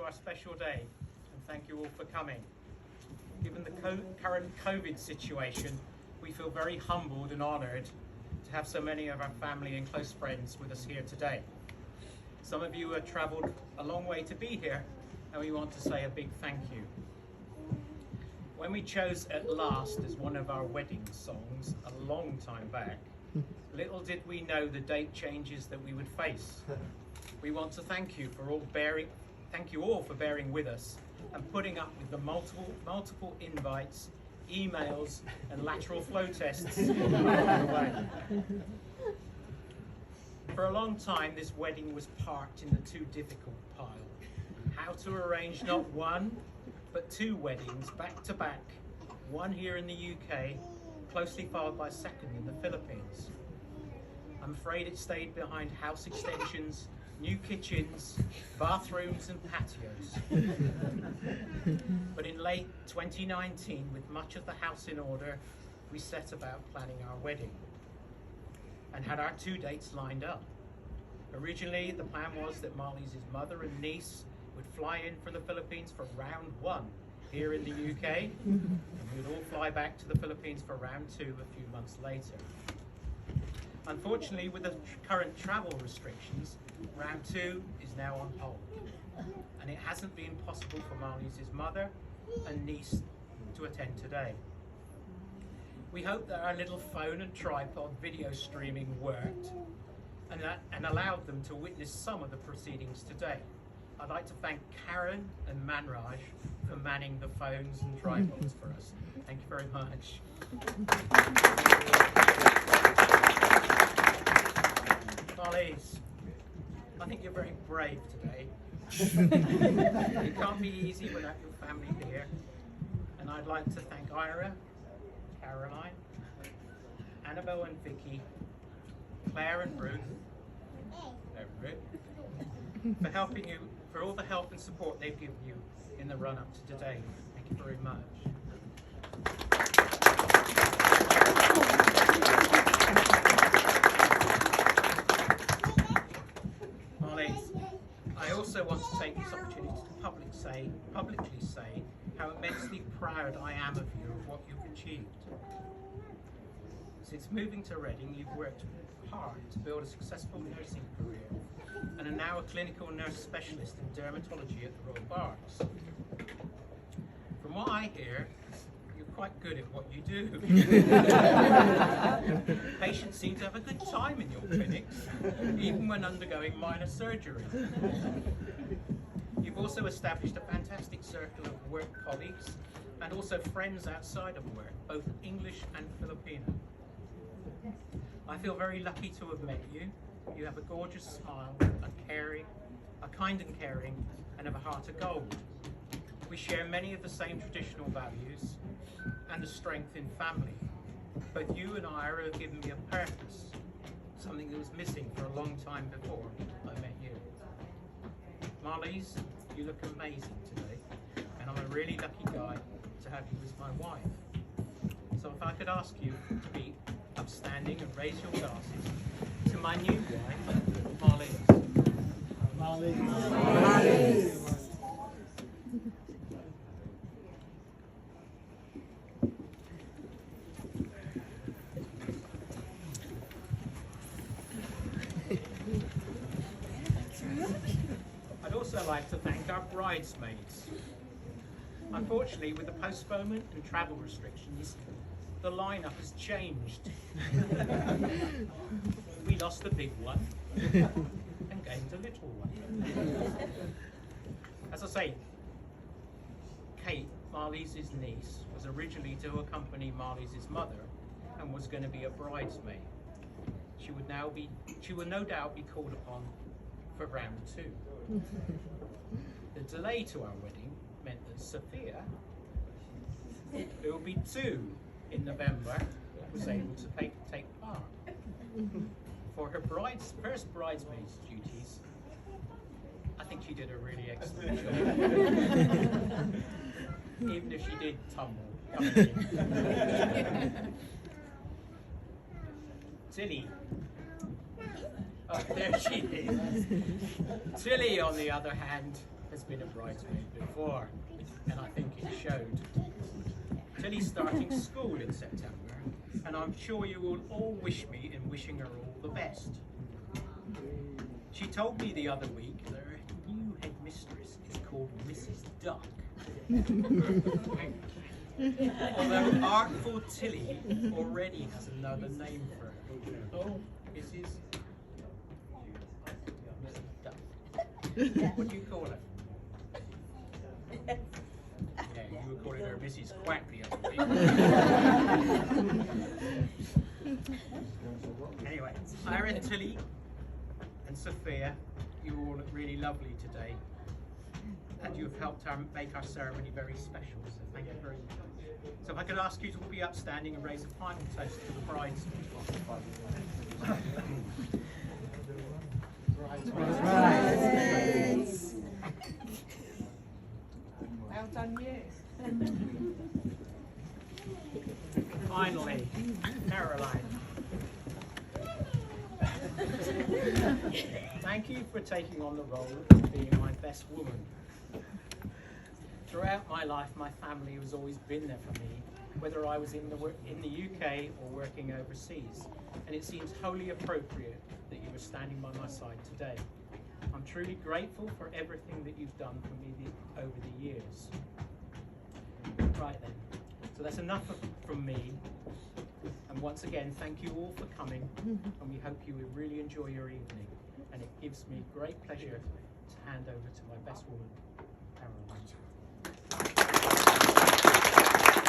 to our special day, and thank you all for coming. Given the current COVID situation, we feel very humbled and honoured to have so many of our family and close friends with us here today. Some of you have travelled a long way to be here, and we want to say a big thank you. When we chose At Last as one of our wedding songs a long time back, little did we know the date changes that we would face. We want to thank you all for bearing with us and putting up with the multiple invites, emails, and lateral flow tests along the way. For a long time, this wedding was parked in the too difficult pile. How to arrange not one, but two weddings back to back, one here in the UK, closely followed by a second in the Philippines. I'm afraid it stayed behind house extensions, new kitchens, bathrooms and patios. But in late 2019, with much of the house in order, we set about planning our wedding and had our two dates lined up. Originally, the plan was that Marley's mother and niece would fly in from the Philippines for round one here in the UK, and we would all fly back to the Philippines for round two a few months later. Unfortunately, with the current travel restrictions, round two is now on hold, and it hasn't been possible for Marley's mother and niece to attend today. We hope that our little phone and tripod video streaming worked and allowed them to witness some of the proceedings today. I'd like to thank Karen and Manraj for manning the phones and tripods for us. Thank you very much. Marley's, I think you're very brave today. It can't be easy without your family here. And I'd like to thank Ira, Caroline, Annabelle and Vicky, Claire and Ruth, for helping you, for all the help and support they've given you in the run-up to today. Thank you very much. Marley, I also want to take this opportunity to publicly say how immensely proud I am of you of what you've achieved. Since moving to Reading, you've worked hard to build a successful nursing career and are now a clinical nurse specialist in dermatology at the Royal Berks. From what I hear, you're quite good at what you do. Patients seem to have a good time in your clinics, even when undergoing minor surgery. You've also established a fantastic circle of work colleagues and also friends outside of work, both English and Filipino. I feel very lucky to have met you. You have a gorgeous smile, a kind and caring, and have a heart of gold. We share many of the same traditional values and a strength in family. Both you and Ira have given me a purpose, something that was missing for a long time before I met you. Marley's, you look amazing today, and I'm a really lucky guy to have you as my wife. So if I could ask you to be upstanding and raise your glasses to my new wife, Marley's. Marley's. Marley's. I'd also like to thank our bridesmaids. Unfortunately, with the postponement and travel restrictions, the lineup has changed. We lost the big one and gained a little one. As I say, Kate, Marley's niece, was originally to accompany Marley's mother and was going to be a bridesmaid. She would no doubt be called upon for round two. The delay to our wedding meant that Sophia, who will be 2 in November, was able to take part. For her first bridesmaid's duties, I think she did a really excellent job. Even if she did tumble. Tilly. Oh, there she is. Tilly, on the other hand, has been a bridesmaid before, and I think it showed. Tilly's starting school in September, and I'm sure you will all wish me in wishing her all the best. She told me the other week that her new headmistress is called Mrs. Duck. Although artful Tilly already has another name for her. Oh, Mrs. Duck. What do you call her? Yeah, you were calling her Mrs. Quack the other week. Anyway, Ira, Tilly and Sophia, you all look really lovely today. And you've helped make our ceremony very special, so thank you very much. So if I could ask you to all be upstanding and raise a final toast to the brides. Brides. Well done, you. Finally, Caroline. Thank you for taking on the role of being my best woman. Throughout my life, my family has always been there for me, whether I was in the UK or working overseas, and it seems wholly appropriate that you are standing by my side today. I'm truly grateful for everything that you've done for me over the years. Right then, so that's enough from me, and once again, thank you all for coming, and we hope you will really enjoy your evening, and it gives me great pleasure to hand over to my best woman, Caroline.